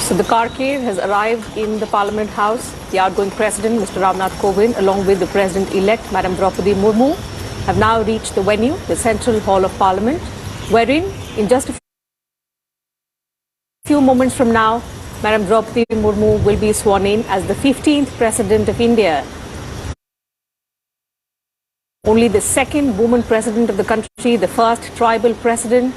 So the Carcave has arrived in the Parliament House. The outgoing President, Mr. Ramnath Kovind, along with the President-elect, Madam Draupadi Murmu, have now reached the venue, the Central Hall of Parliament, wherein, in just a few moments from now, Madam Draupadi Murmu will be sworn in as the 15th President of India. Only the second woman President of the country, the first tribal President.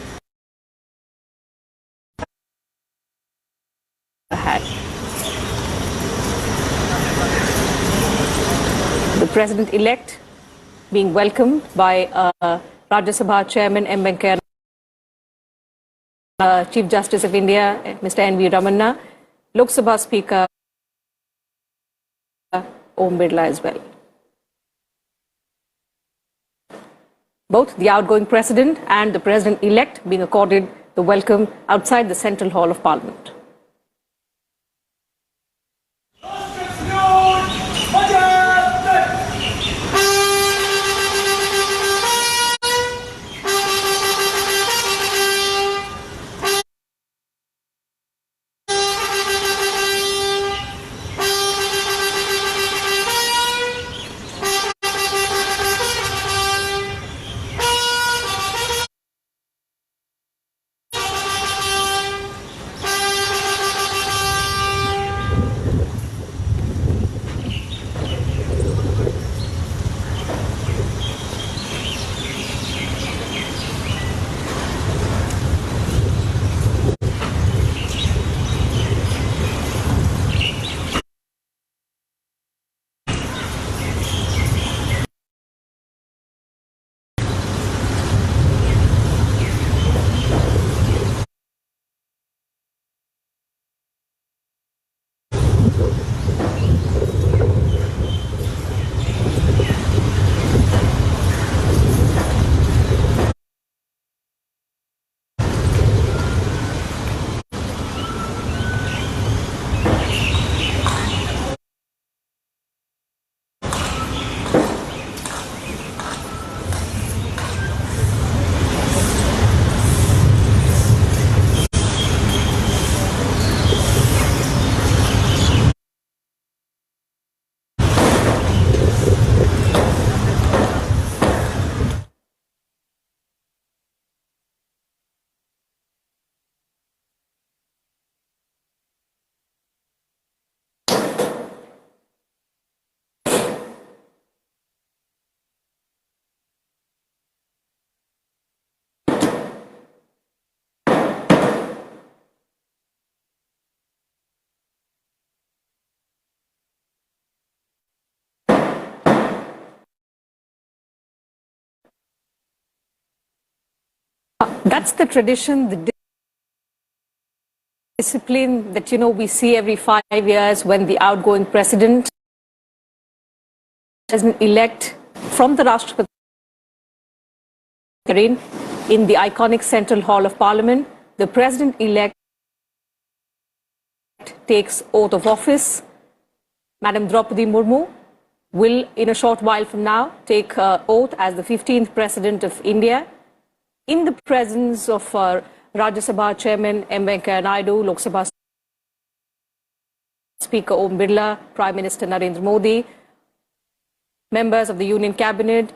The President-elect being welcomed by Rajya Sabha Chairman M. Venkaiah Naidu, Chief Justice of India, Mr. N.V. Ramanna, Lok Sabha Speaker Om Birla as well. Both the outgoing President and the President-elect being accorded the welcome outside the Central Hall of Parliament. That's the tradition, the discipline that, we see every 5 years when the outgoing President-elect from the Rashtrapati in the iconic Central Hall of Parliament. The President-elect takes oath of office. Madam Draupadi Murmu will, in a short while from now, take oath as the 15th President of India, in the presence of Rajya Sabha Chairman M. Venkaiah Naidu, Lok Sabha Speaker Om Birla, Prime Minister Narendra Modi, members of the Union Cabinet,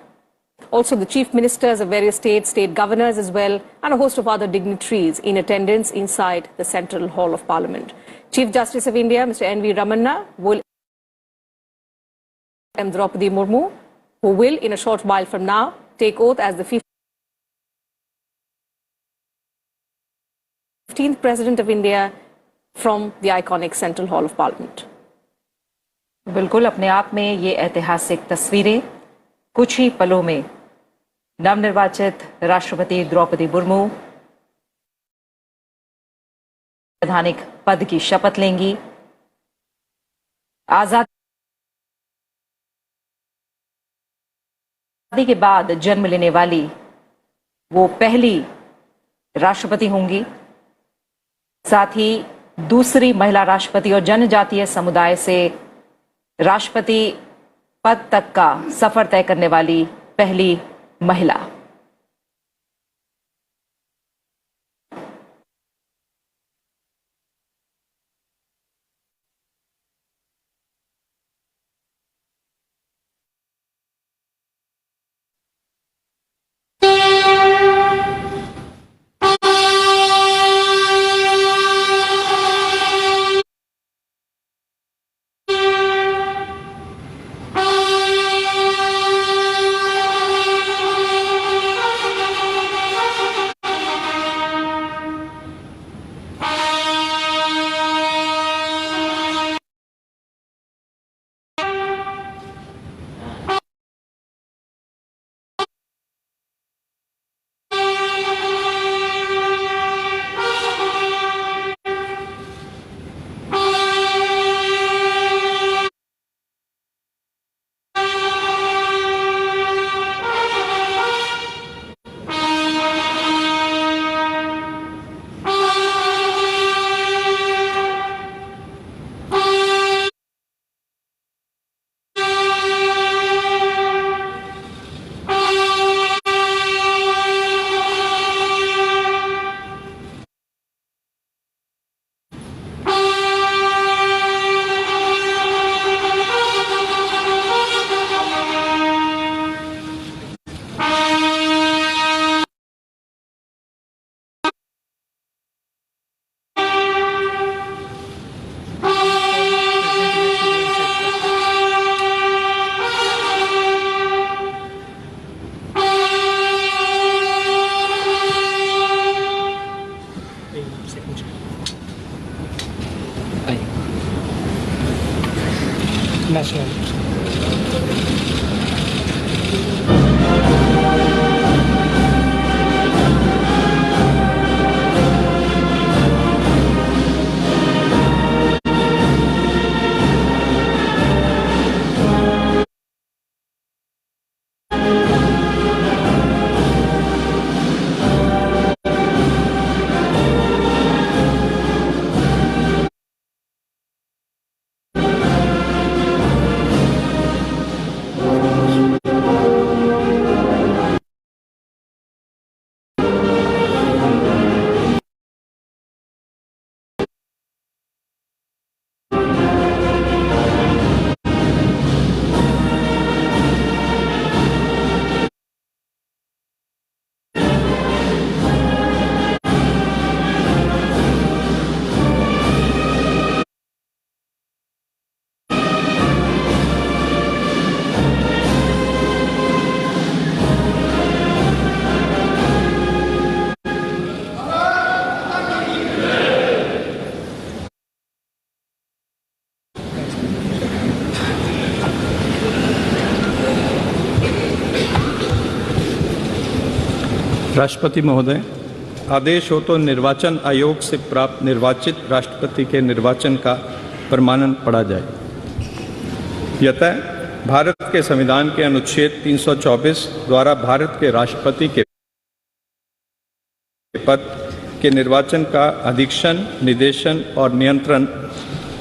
also the Chief Ministers of various states, state governors as well, and a host of other dignitaries in attendance inside the Central Hall of Parliament. Chief Justice of India, Mr. N.V. Ramanna, will M. Draupadi Murmu, who will, in a short while from now, take oath as the 15th President of India from the iconic Central Hall of Parliament. बिल्कुल अपने आप में ये ऐतिहासिक तस्वीरें कुछ ही पलों में नवनिर्वाचित राष्ट्रपति द्रौपदी मुर्मू संवैधानिक पद की शपथ लेंगी। आजादी के बाद जन्म लेने वाली वो पहली राष्ट्रपति होंगी। साथ ही दूसरी महिला राष्ट्रपति और जनजातीय समुदाय से राष्ट्रपति पद तक का सफर तय करने वाली पहली महिला। नेशनल। राष्ट्रपति महोदय, आदेश हो तो निर्वाचन आयोग से प्राप्त निर्वाचित राष्ट्रपति के निर्वाचन का प्रमाणन पढ़ा जाए। यतः भारत के संविधान के अनुच्छेद 324 द्वारा भारत के राष्ट्रपति के पद के निर्वाचन का अधीक्षण, निर्देशन और नियंत्रण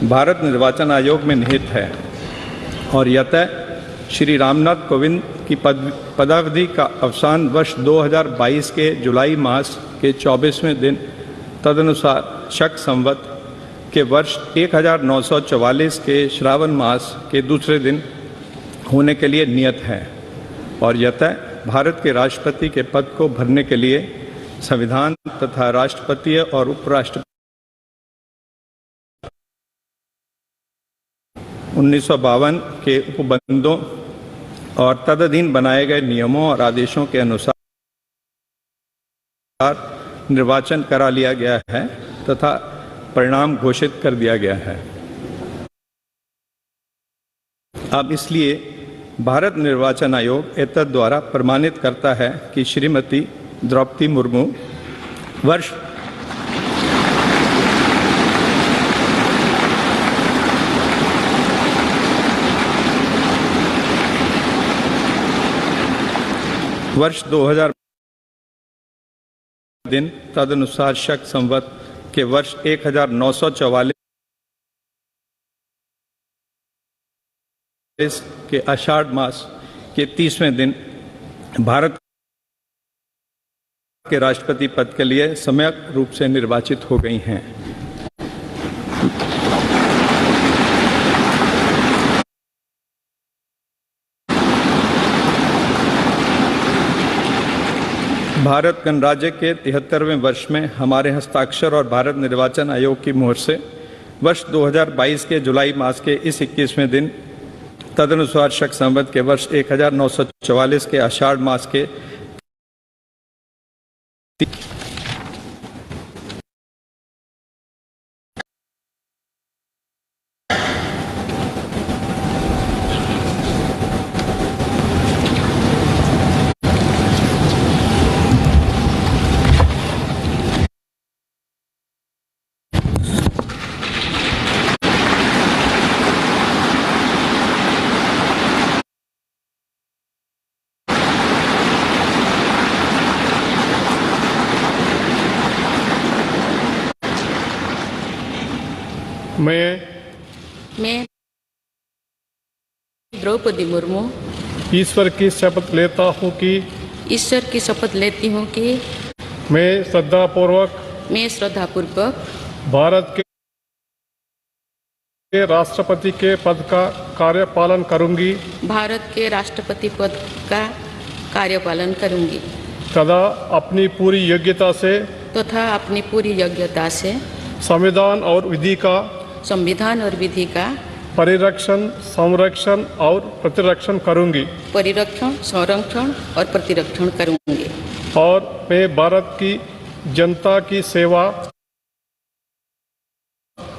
भारत निर्वाचन आयोग में निहित है और यतः श्री रामनाथ कोविंद की पदावधि का अवसान वर्ष 2022 के जुलाई मास के 24वें दिन तदनुसार शक संवत के वर्ष 1944 के श्रावण मास के दूसरे दिन होने के लिए नियत है और यतः भारत के राष्ट्रपति के पद को भरने के लिए संविधान तथा राष्ट्रपति और उपराष्ट्रपति 1952 के उपबंधों और तदधीन बनाए गए नियमों और आदेशों के अनुसार निर्वाचन करा लिया गया है तथा परिणाम घोषित कर दिया गया है। अब इसलिए भारत निर्वाचन आयोग एतद द्वारा प्रमाणित करता है कि श्रीमती द्रौपदी मुर्मू वर्ष वर्ष 2000 दिन तदनुसार शक संवत के वर्ष 1944 के आषाढ़ मास के 30वें दिन भारत के राष्ट्रपति पद के लिए सम्यक रूप से निर्वाचित हो गई हैं। भारत गणराज्य के 73वें वर्ष में हमारे हस्ताक्षर और भारत निर्वाचन आयोग की मोहर से वर्ष 2022 के जुलाई मास के इस 21वें दिन तदनुसार शक संवत के वर्ष 1944 के आषाढ़ मास के मैं द्रौपदी मुर्मू ईश्वर की शपथ लेता हूँ कि लेती हूँ कि मैं श्रद्धापूर्वक भारत के राष्ट्रपति के पद का कार्यपालन करूँगी तथा अपनी पूरी योग्यता से संविधान और विधि का परिरक्षण, संरक्षण और प्रतिरक्षण करूँगी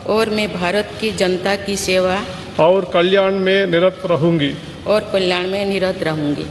और मैं भारत की जनता की सेवा और कल्याण में निरत रहूंगी। और कल्याण में निरत रहूंगी।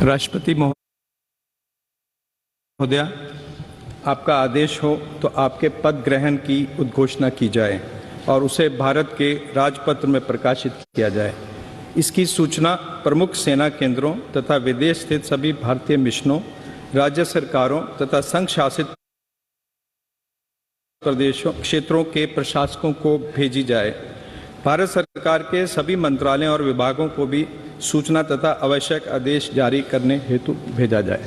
राष्ट्रपति महोदया, आपका आदेश हो तो आपके पद ग्रहण की उद्घोषणा की जाए और उसे भारत के राजपत्र में प्रकाशित किया जाए। इसकी सूचना प्रमुख सेना केंद्रों तथा विदेश स्थित सभी भारतीय मिशनों, राज्य सरकारों तथा संघ शासित प्रदेशों क्षेत्रों के प्रशासकों को भेजी जाए। भारत सरकार के सभी मंत्रालयों और विभागों को भी सूचना तथा आवश्यक आदेश जारी करने हेतु भेजा जाए।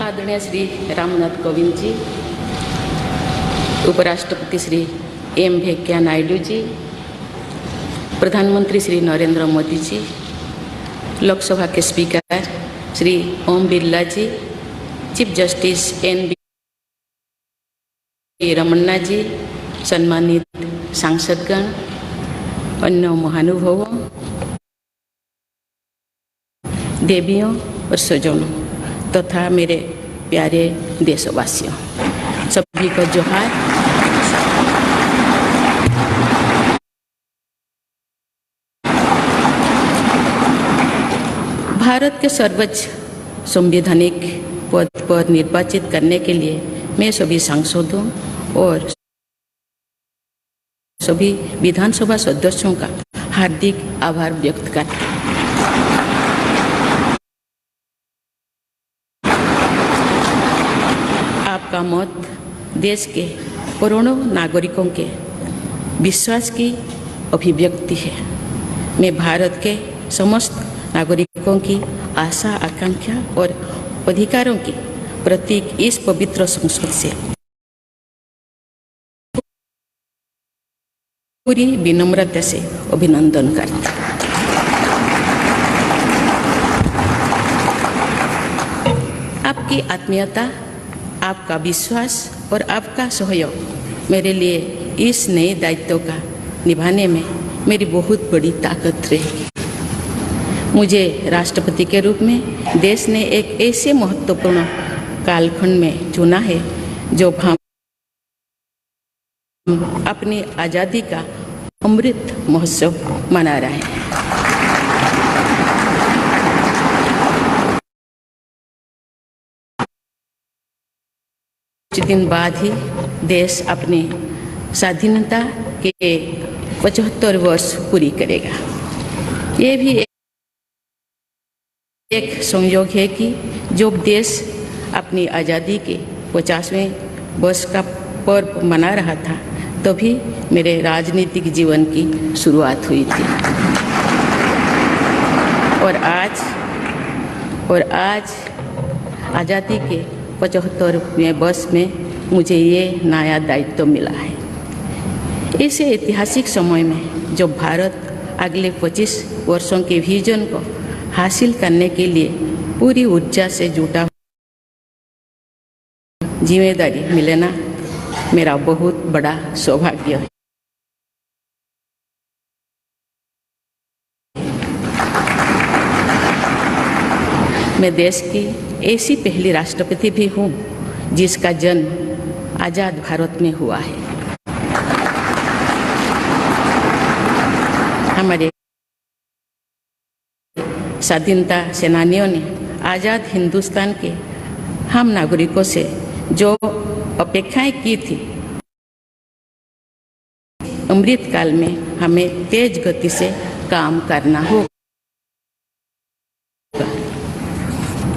आदरणीय श्री रामनाथ कोविंद जी, उपराष्ट्रपति श्री एम वेंकैया नायडू जी, प्रधानमंत्री श्री नरेंद्र मोदी जी, लोकसभा के स्पीकर श्री ओम बिरला जी, चीफ जस्टिस एन.वी. रमन्ना जी, सम्मानित सांसदगण, अन्य महानुभावों, देवियों और स्वजनों तथा मेरे प्यारे देशवासियों, सभी को जोहार। भारत के सर्वोच्च संवैधानिक पद पर निर्वाचित करने के लिए मैं सभी सांसदों और सभी विधानसभा सदस्यों का हार्दिक आभार व्यक्त करती हूँ। आपका मत देश के करोड़ों नागरिकों के विश्वास की अभिव्यक्ति है। मैं भारत के समस्त नागरिकों की आशा आकांक्षा और अधिकारों की प्रतीक इस पवित्र संसद से पूरी विनम्रता से अभिनंदन करती हूँ। आपकी आत्मीयता, आपका विश्वास और आपका सहयोग मेरे लिए इस नए दायित्व का निभाने में मेरी बहुत बड़ी ताकत रहेगी। मुझे राष्ट्रपति के रूप में देश ने एक ऐसे महत्वपूर्ण कालखंड में चुना है जो हम अपनी आज़ादी का अमृत महोत्सव मना रहे हैं। कुछ दिन बाद ही देश अपनी स्वाधीनता के 75 वर्ष पूरी करेगा। ये भी एक संयोग है कि जब देश अपनी आज़ादी के 50वें वर्ष का पर्व मना रहा था तभी मेरे राजनीतिक जीवन की शुरुआत हुई थी। और आज आज़ादी के 75वें वर्ष में मुझे ये नया दायित्व मिला है। ऐसे ऐतिहासिक समय में जब भारत अगले 25 वर्षों के विजन को हासिल करने के लिए पूरी ऊर्जा से जुटा जिम्मेदारी मिलना मेरा बहुत बड़ा सौभाग्य है। मैं देश की ऐसी पहली राष्ट्रपति भी हूँ जिसका जन्म आज़ाद भारत में हुआ है। हमारे स्वाधीनता सेनानियों ने आज़ाद हिंदुस्तान के हम नागरिकों से जो अपेक्षाएं की थी, अमृत काल में हमें तेज गति से काम करना होगा।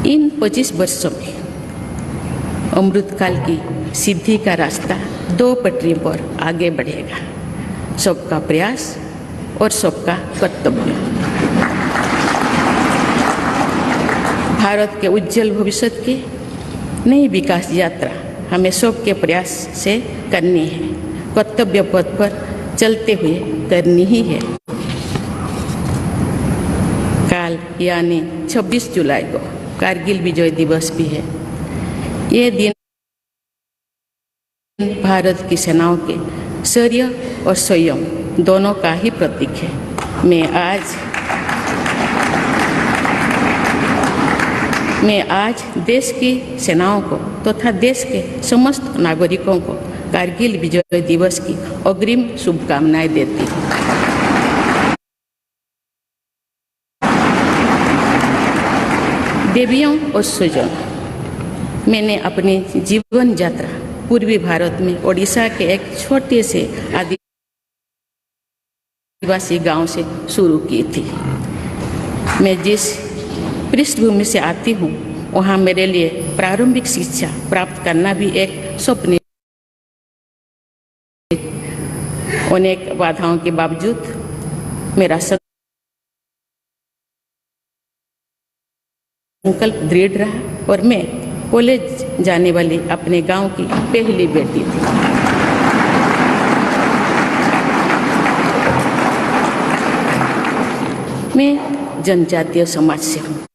इन 25 वर्षों में अमृत काल की सिद्धि का रास्ता 2 पटरियों पर आगे बढ़ेगा, सबका प्रयास और सबका कर्तव्य। भारत के उज्जवल भविष्य की नई विकास यात्रा हमें सबके प्रयास से करनी है, कर्तव्य पथ पर चलते हुए करनी ही है। कल यानी 26 जुलाई को कारगिल विजय दिवस भी है। ये दिन भारत की सेनाओं के शौर्य और संयम दोनों का ही प्रतीक है। मैं आज देश की सेनाओं को तथा देश के समस्त नागरिकों को कारगिल विजय दिवस की अग्रिम शुभकामनाएं देती हूँ। देवियों और स्वजनों, मैंने अपनी जीवन यात्रा पूर्वी भारत में ओडिशा के एक छोटे से आदिवासी गांव से शुरू की थी। मैं जिस पृष्ठभूमि से आती हूँ वहाँ मेरे लिए प्रारंभिक शिक्षा प्राप्त करना भी एक स्वप्न। अनेक बाधाओं के बावजूद मेरा संकल्प दृढ़ रहा और मैं कॉलेज जाने वाली अपने गांव की पहली बेटी थी। मैं जनजातीय समाज से हूँ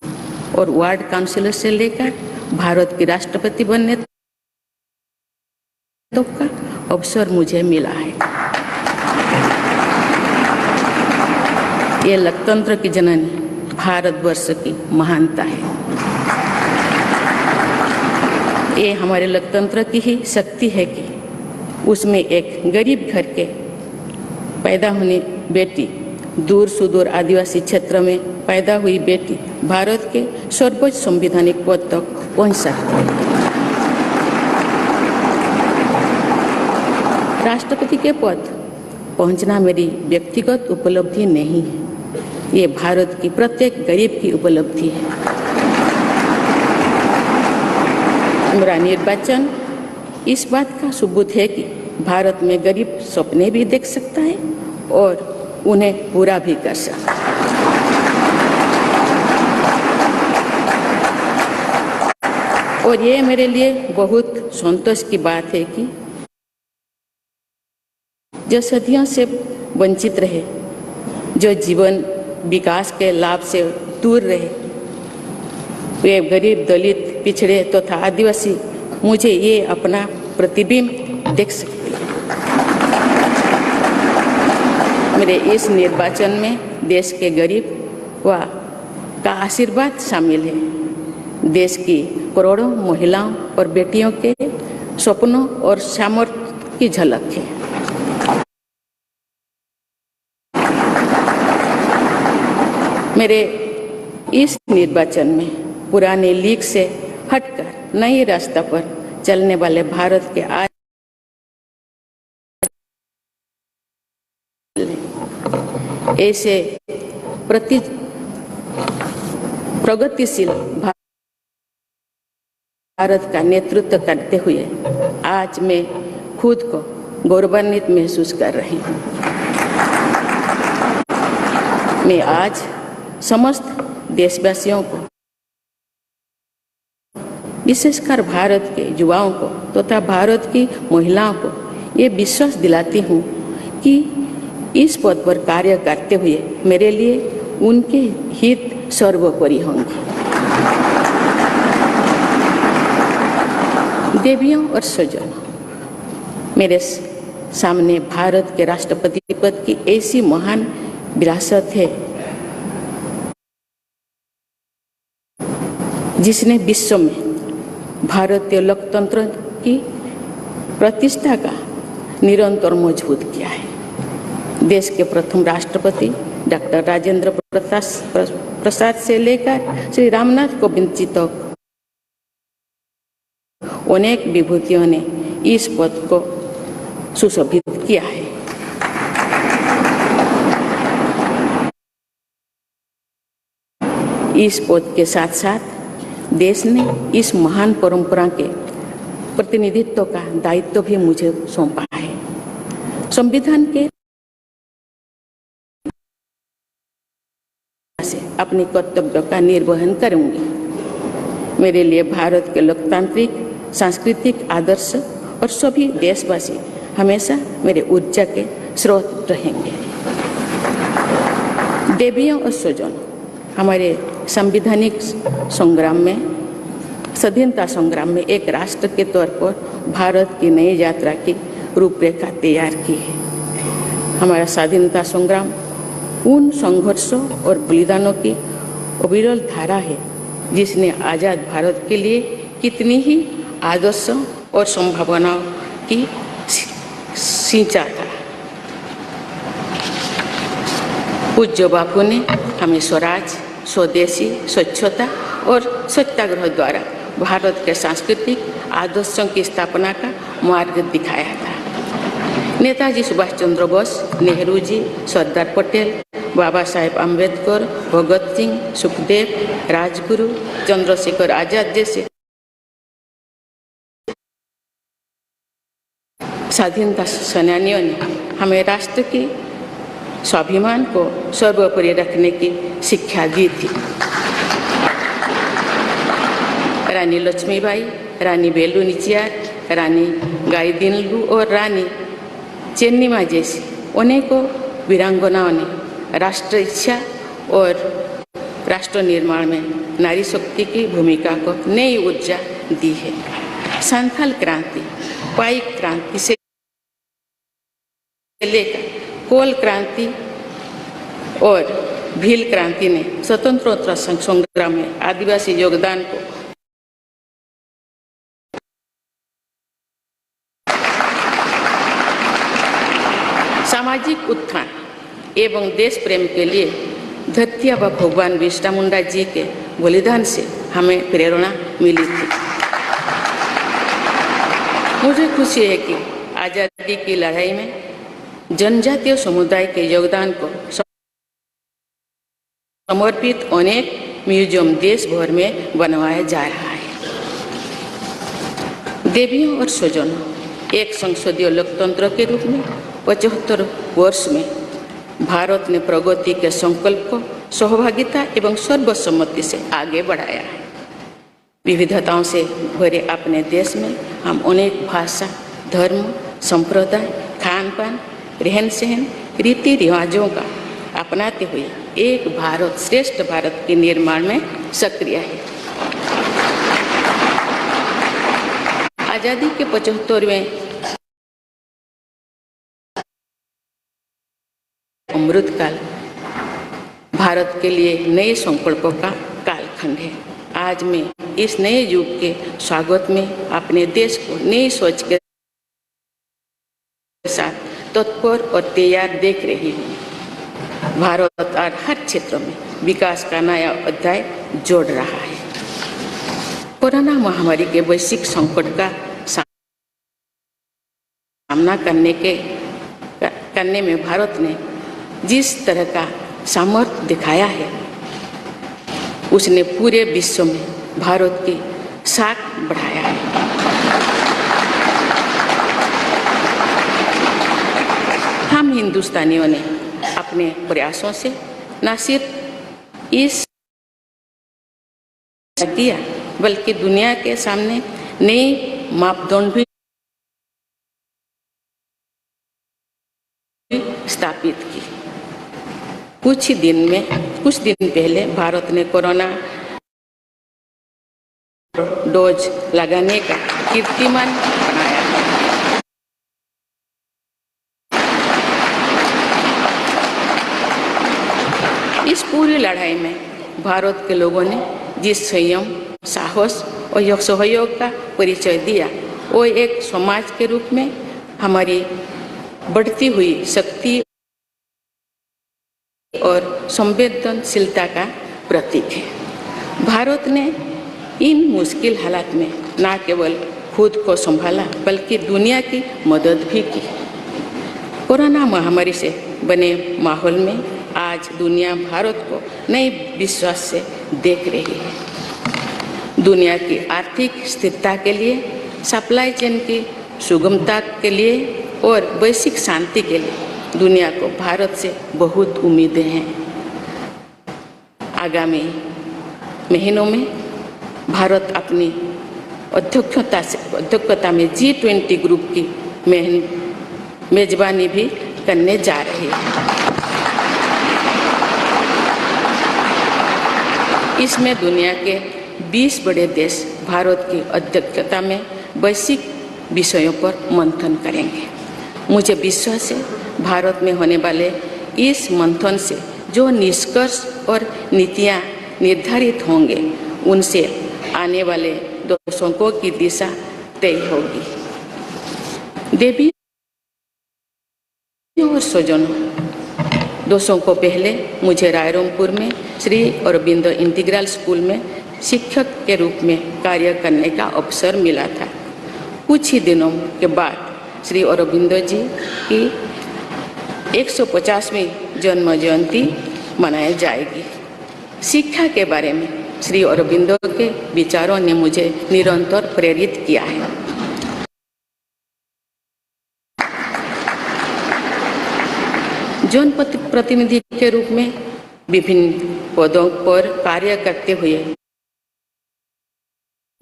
और वार्ड काउंसिलर से लेकर भारत की राष्ट्रपति बनने तक का अवसर मुझे मिला है। ये लोकतंत्र की जननी भारतवर्ष की महानता है। ये हमारे लोकतंत्र की ही शक्ति है कि उसमें एक गरीब घर के पैदा होने बेटी, दूर सुदूर आदिवासी क्षेत्र में पैदा हुई बेटी भारत के सर्वोच्च संवैधानिक पद तक पहुंच सकती है। राष्ट्रपति के पद पहुंचना मेरी व्यक्तिगत उपलब्धि नहीं है, ये भारत की प्रत्येक गरीब की उपलब्धि है। मेरा निर्वाचन इस बात का सबूत है कि भारत में गरीब सपने भी देख सकता है और उन्हें पूरा भी कर सकूं। और ये मेरे लिए बहुत संतोष की बात है कि जो सदियों से वंचित रहे, जो जीवन विकास के लाभ से दूर रहे, वे गरीब, दलित, पिछड़े तथा आदिवासी मुझे ये अपना प्रतिबिंब देख सकते हैं। मेरे इस निर्वाचन में देश के गरीब व का आशीर्वाद शामिल है। देश की करोड़ों महिलाओं और बेटियों के सपनों और सामर्थ्य की झलक है। मेरे इस निर्वाचन में पुराने लीग से हटकर नई रास्ता पर चलने वाले भारत के आज ऐसे प्रगतिशील भारत का नेतृत्व करते हुए आज मैं खुद को गौरवान्वित महसूस कर रही हूँ। मैं आज समस्त देशवासियों को, विशेषकर भारत के युवाओं को तथा भारत की महिलाओं को ये विश्वास दिलाती हूँ कि इस पद पर कार्य करते हुए मेरे लिए उनके हित सर्वोपरि होंगे। देवियों और स्वजनों, मेरे सामने भारत के राष्ट्रपति पद की ऐसी महान विरासत है जिसने विश्व में भारतीय लोकतंत्र की प्रतिष्ठा का निरंतर मजबूत किया है। देश के प्रथम राष्ट्रपति डॉक्टर राजेंद्र प्रसाद से लेकर श्री रामनाथ कोविंद जी तक अनेक विभूतियों ने इस पद को सुशोभित किया है। इस पद के साथ साथ देश ने इस महान परंपरा के प्रतिनिधित्व का दायित्व भी मुझे सौंपा है। संविधान के से अपने कर्तव्यों का निर्वहन करूंगी। मेरे लिए भारत के लोकतांत्रिक सांस्कृतिक आदर्श और सभी देशवासी हमेशा मेरे ऊर्जा के स्रोत रहेंगे। देवियों और स्वजनों, हमारे संवैधानिक संग्राम में, स्वाधीनता संग्राम में एक राष्ट्र के तौर पर भारत की नई यात्रा की रूपरेखा तैयार की है। हमारा स्वाधीनता संग्राम उन संघर्षों और बलिदानों की अविरल धारा है जिसने आज़ाद भारत के लिए कितनी ही आदर्शों और संभावनाओं की सिंचा था। पूज्य बापू ने हमें स्वराज, स्वदेशी, स्वच्छता और सत्याग्रह द्वारा भारत के सांस्कृतिक आदर्शों की स्थापना का मार्ग दिखाया था। नेताजी सुभाष चंद्र बोस, नेहरू जी, सरदार पटेल, बाबा साहेब अम्बेडकर, भगत सिंह, सुखदेव, राजगुरु, चंद्रशेखर आजाद जैसे स्वाधीनता सेनानियों ने हमें राष्ट्र की स्वाभिमान को सर्वोपरि रखने की शिक्षा दी थी। रानी लक्ष्मीबाई, रानी वेलु नाचियार, रानी गाईदिन्लु और रानी चेन्निमा जैसी अनेकों वीरांगनाओं ने राष्ट्र इच्छा और राष्ट्र निर्माण में नारी शक्ति की भूमिका को नई ऊर्जा दी है। संथाल क्रांति, पाइक क्रांति से लेकर कोल क्रांति और भील क्रांति ने स्वतंत्रता संग्राम में आदिवासी योगदान को सामाजिक उत्थान एवं देश प्रेम के लिए धरती व भगवान बिरसा मुंडा जी के बलिदान से हमें प्रेरणा मिली थी। मुझे खुशी है कि आज़ादी की लड़ाई में जनजातीय समुदाय के योगदान को समर्पित अनेक म्यूजियम देश भर में बनवाया जा रहा है। देवियों और स्वजनों, एक संसदीय लोकतंत्र के रूप में 75 वर्ष में भारत ने प्रगति के संकल्प को सहभागिता एवं सर्वसम्मति से आगे बढ़ाया है। विविधताओं से भरे अपने देश में हम अनेक भाषा, धर्म, संप्रदाय, खान पान, रहन सहन, रीति रिवाजों का अपनाते हुए एक भारत श्रेष्ठ भारत के निर्माण में सक्रिय है। आजादी के 75वें अमृतकाल भारत के लिए नए संकल्पों का कालखंड है। आज मैं इस नए युग के स्वागत में अपने देश को नई सोच के साथ तत्पर और तैयार देख रही हूँ। भारत आज हर क्षेत्र में विकास का नया अध्याय जोड़ रहा है। कोरोना महामारी के वैश्विक संकट का सामना करने में भारत ने जिस तरह का सामर्थ्य दिखाया है, उसने पूरे विश्व में भारत की साख बढ़ाया है। हम हिंदुस्तानियों ने अपने प्रयासों से न सिर्फ इस किया बल्कि दुनिया के सामने नए मापदंड भी स्थापित की। कुछ दिन पहले भारत ने कोरोना डोज लगाने का कीर्तिमान बनाया। इस पूरी लड़ाई में भारत के लोगों ने जिस संयम, साहस और सहयोग का परिचय दिया, वो एक समाज के रूप में हमारी बढ़ती हुई शक्ति और संवेदनशीलता का प्रतीक है। भारत ने इन मुश्किल हालात में न केवल खुद को संभाला बल्कि दुनिया की मदद भी की। कोरोना महामारी से बने माहौल में आज दुनिया भारत को नए विश्वास से देख रही है। दुनिया की आर्थिक स्थिरता के लिए, सप्लाई चेन की सुगमता के लिए और वैश्विक शांति के लिए दुनिया को भारत से बहुत उम्मीदें हैं। आगामी महीनों में भारत अपनी अध्यक्षता में G20 ग्रुप की मेजबानी भी करने जा रही है। इसमें दुनिया के 20 बड़े देश भारत की अध्यक्षता में वैश्विक विषयों पर मंथन करेंगे। मुझे विश्वास है भारत में होने वाले इस मंथन से जो निष्कर्ष और नीतियां निर्धारित होंगे, उनसे आने वाले दशकों की दिशा तय होगी। देवी और स्वजनों, दशकों पहले मुझे रायरंगपुर में श्री अरबिंदो इंटीग्रल स्कूल में शिक्षक के रूप में कार्य करने का अवसर मिला था। कुछ ही दिनों के बाद श्री अरबिंदो जी की 150वीं जन्म जयंती मनाई जाएगी। शिक्षा के बारे में श्री अरबिंदो के विचारों ने मुझे निरंतर प्रेरित किया है। जनप्रतिनिधि के रूप में विभिन्न पदों पर कार्य करते हुए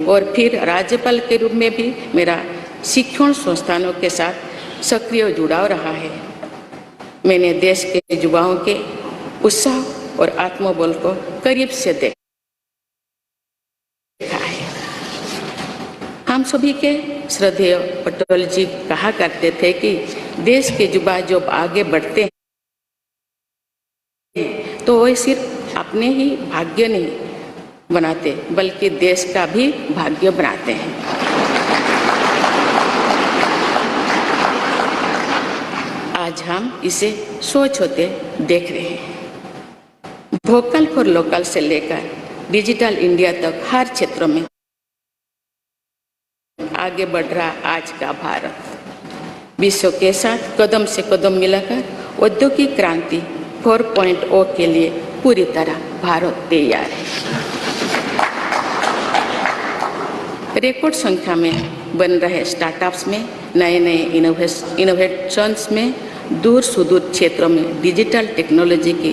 और फिर राज्यपाल के रूप में भी मेरा शिक्षण संस्थानों के साथ सक्रिय जुड़ाव रहा है। मैंने देश के युवाओं के उत्साह और आत्मबल को करीब से देखा है। हम सभी के श्रद्धेय पटेल जी कहा करते थे कि देश के युवा जब आगे बढ़ते हैं तो वे सिर्फ अपने ही भाग्य नहीं बनाते बल्कि देश का भी भाग्य बनाते हैं। आज हम इसे सोच होते देख रहे हैं। वोकल फॉर लोकल से लेकर डिजिटल इंडिया तक हर क्षेत्र में आगे बढ़ रहा आज का भारत विश्व के साथ कदम से कदम मिलाकर औद्योगिक क्रांति 4.0 के लिए पूरी तरह भारत तैयार है। रिकॉर्ड संख्या में बन रहे स्टार्टअप्स में, नए नए इनोवेशंस में दूर सुदूर क्षेत्रों में डिजिटल टेक्नोलॉजी की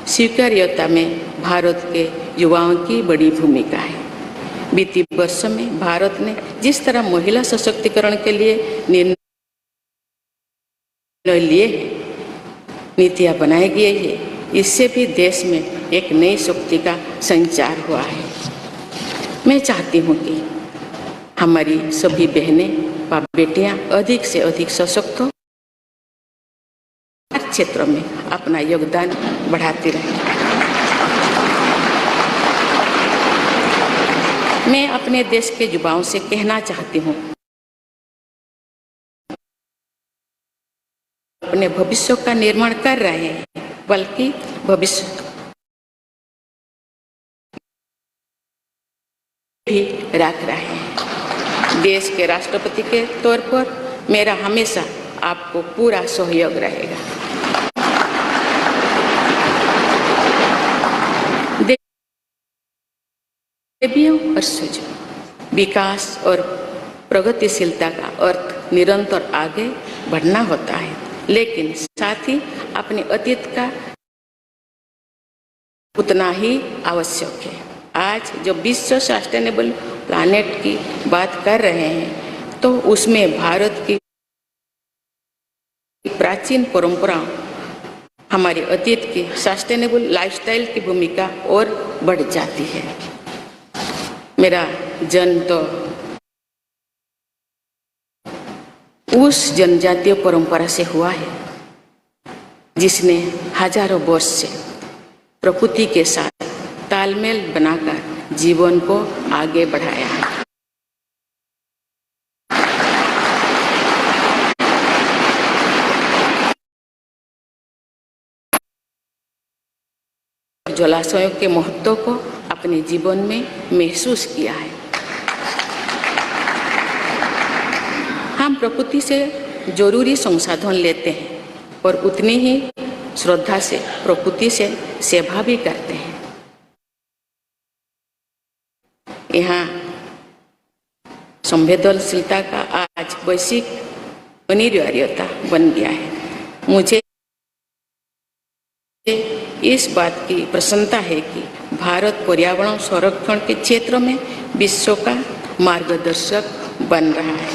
स्वीकार्यता में भारत के युवाओं की बड़ी भूमिका है। बीती वर्षों में भारत ने जिस तरह महिला सशक्तिकरण के लिए निर्णय लिए हैं, नीतियां बनाई गई है, इससे भी देश में एक नई शक्ति का संचार हुआ है। मैं चाहती हूँ कि हमारी सभी बहनें व बेटियां अधिक से अधिक सशक्त हो, हर क्षेत्र में अपना योगदान बढ़ाती रहें। मैं अपने देश के युवाओं से कहना चाहती हूँ, अपने भविष्य का निर्माण कर रहे हैं, बल्कि भविष्य भी रख रहे हैं। देश के राष्ट्रपति के तौर पर मेरा हमेशा आपको पूरा सहयोग रहेगा। देवियों और सुजों, विकास और प्रगतिशीलता का अर्थ निरंतर आगे बढ़ना होता है, लेकिन साथ ही अपने अतीत का उतना ही आवश्यक है। आज जो विश्व सस्टेनेबल प्लैनेट की बात कर रहे हैं, तो उसमें भारत की प्राचीन परंपराओं, हमारे अतीत की सस्टेनेबल लाइफस्टाइल की भूमिका और बढ़ जाती है। मेरा जन्म तो उस जनजातीय परंपरा से हुआ है जिसने हजारों वर्ष से प्रकृति के साथ तालमेल बनाकर जीवन को आगे बढ़ाया है। जलाशयों के महत्व को अपने जीवन में महसूस किया है। हम प्रकृति से जरूरी संसाधन लेते हैं और उतनी ही श्रद्धा से प्रकृति से सेवा भी करते हैं। यहाँ संवेदनशीलता का आज वैश्विक अनिवार्यता बन गया है। मुझे इस बात की प्रसन्नता है कि भारत पर्यावरण संरक्षण के क्षेत्र में विश्व का मार्गदर्शक बन रहा है।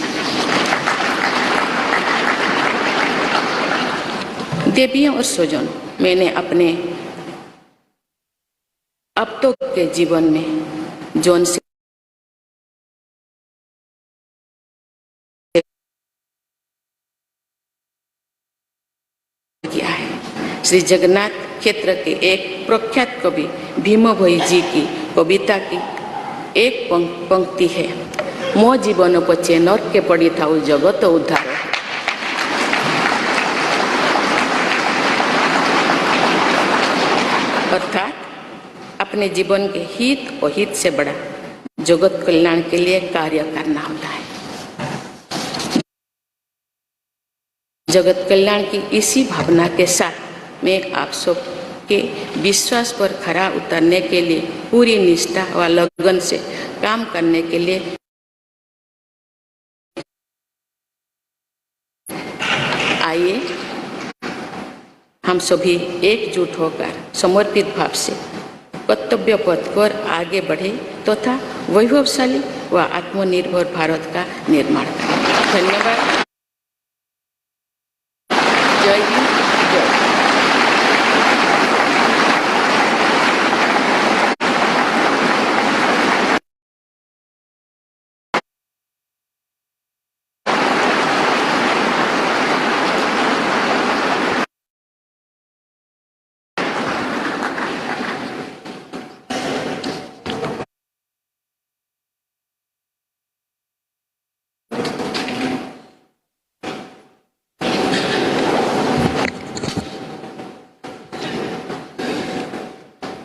देवियों और स्वजन, मैंने अपने अब तक के जीवन में जौन से किया है, श्री जगन्नाथ क्षेत्र के एक प्रख्यात कवि भीम भोई जी की कविता की एक पंक्ति है, मो जीवन पछे नरक के पड़ी था जगत उद्धार। अर्थात अपने जीवन के हित और हित से बड़ा जगत कल्याण के लिए कार्य करना होता है। जगत कल्याण की इसी भावना के साथ मैं आप सब के विश्वास पर खरा उतरने के लिए पूरी निष्ठा व लगन से काम करने के लिए आइए हम सभी एकजुट होकर समर्पित भाव से कर्तव्य पथ पर आगे बढ़े तथा वैभवशाली व आत्मनिर्भर भारत का निर्माण करें। धन्यवाद। जय Hind.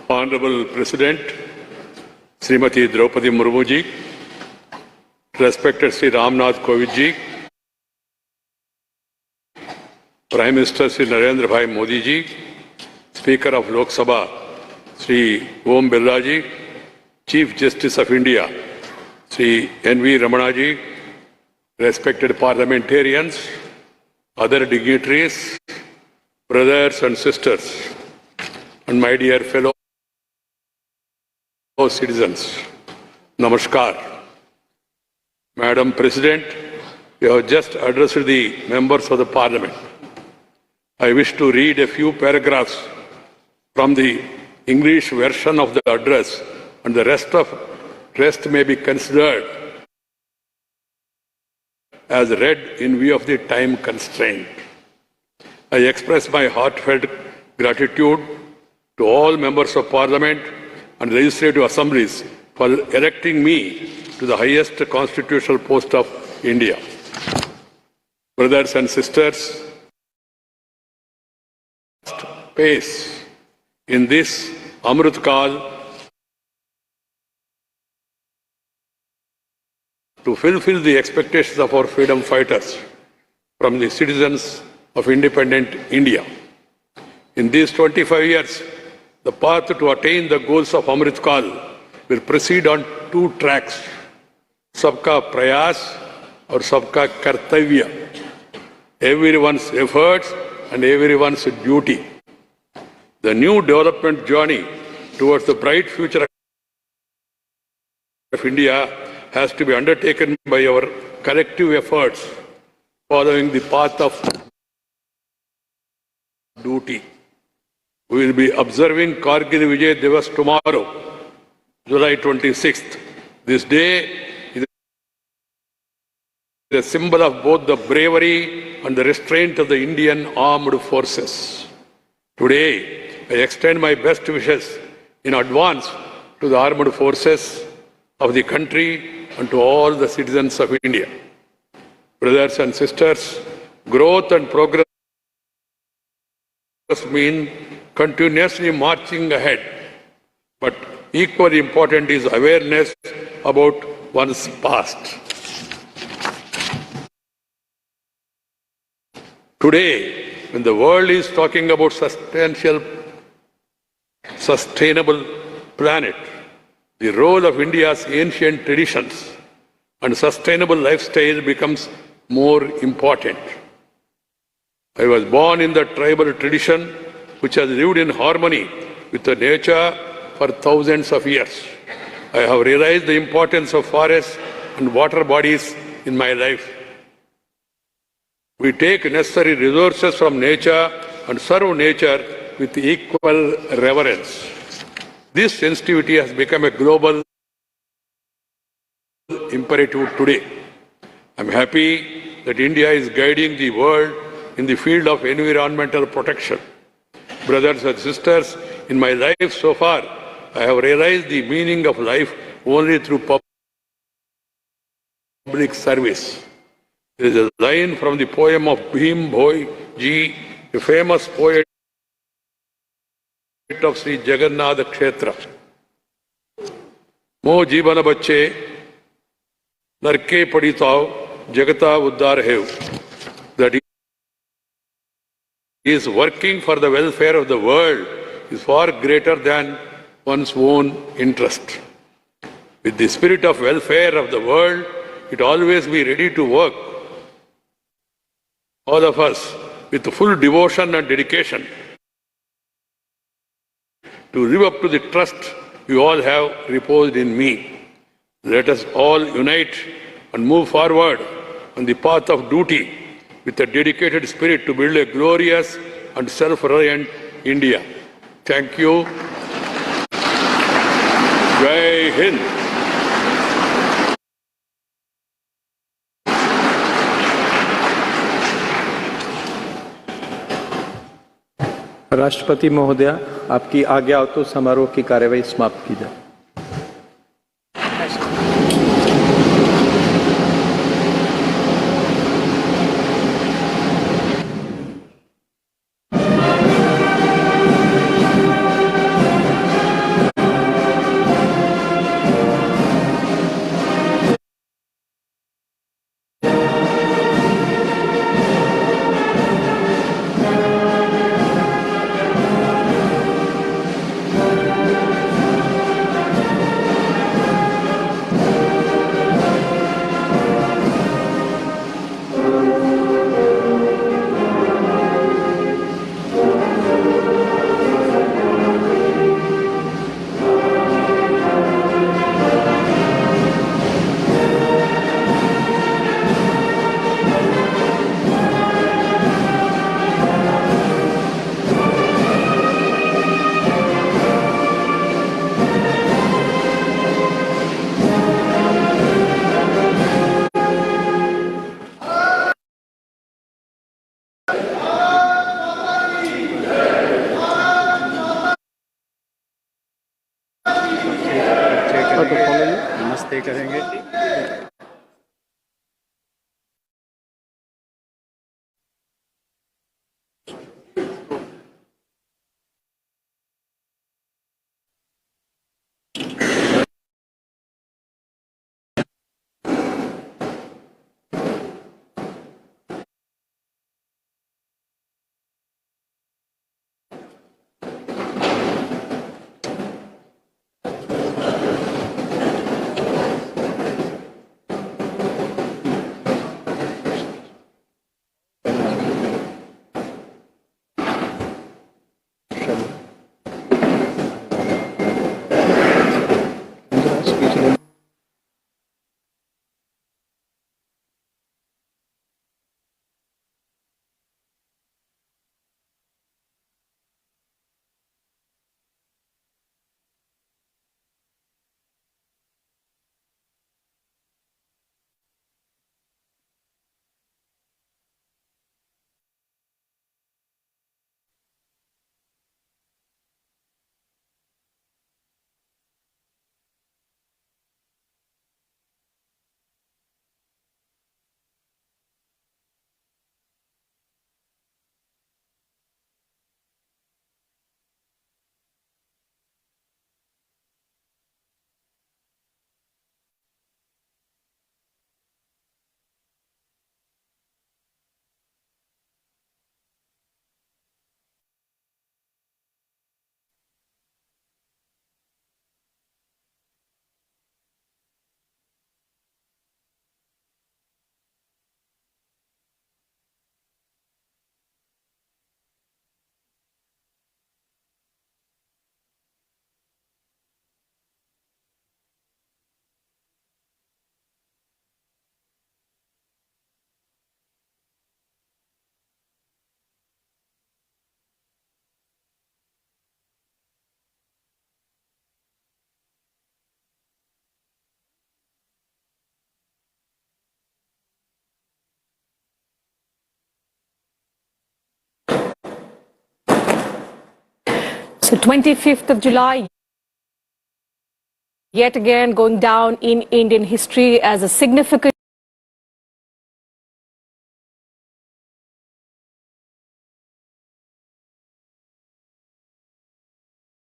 Honorable President, Srimati Draupadi Murmu ji, respected Sri Ramnath Kovind ji, Prime Minister Sri Narendra Bhai Modi ji, Speaker of Lok Sabha Sri Om Birla ji, Chief Justice of India Sri N.V. Ramana ji, respected parliamentarians, other dignitaries, brothers and sisters, and my dear fellow citizens, Namaskar. Madam President, you have just addressed the members of the Parliament. I wish to read a few paragraphs from the English version of the address, and the rest may be considered as read in view of the time constraint. I express my heartfelt gratitude to all members of Parliament and legislative assemblies for electing me to the highest constitutional post of India. Brothers and sisters, pace in this Amrit Kal to fulfill the expectations of our freedom fighters from the citizens of independent India. In these 25 years, the path to attain the goals of Amrit Kal will proceed on two tracks, Sabka Prayas or Sabka Kartavya, everyone's efforts and everyone's duty. The new development journey towards the bright future of India has to be undertaken by our collective efforts following the path of duty. We will be observing Kargil Vijay Divas tomorrow, July 26th. This day is a symbol of both the bravery and the restraint of the Indian armed forces. Today, I extend my best wishes in advance to the armed forces of the country and to all the citizens of India. Brothers and sisters, growth and progress mean continuously marching ahead, but equally important is awareness about one's past. Today, when the world is talking about sustainable planet, the role of India's ancient traditions and sustainable lifestyle becomes more important. I was born in the tribal tradition which has lived in harmony with the nature for thousands of years. I have realized the importance of forests and water bodies in my life. We take necessary resources from nature and serve nature with equal reverence. This sensitivity has become a global imperative today. I am happy that India is guiding the world in the field of environmental protection. Brothers and sisters, in my life so far, I have realized the meaning of life only through public service. There is a line from the poem of Bhim Bhoi Ji, a famous poet of Sri Jagannath Kshetra. Mo Jeevan Bacche, Narke Paditao, Jagata Uddar Hev. That he is working for the welfare of the world is far greater than one's own interest. With the spirit of welfare of the world, it always be ready to work. All of us, with full devotion and dedication, to live up to the trust you all have reposed in me. Let us all unite and move forward on the path of duty with a dedicated spirit to build a glorious and self-reliant India. Thank you. Jai Hind. राष्ट्रपति महोदया, आपकी आज्ञा हो तो समारोह की कार्यवाही समाप्त की जाए। बातें करेंगे। So 25th of July, yet again going down in Indian history as a significant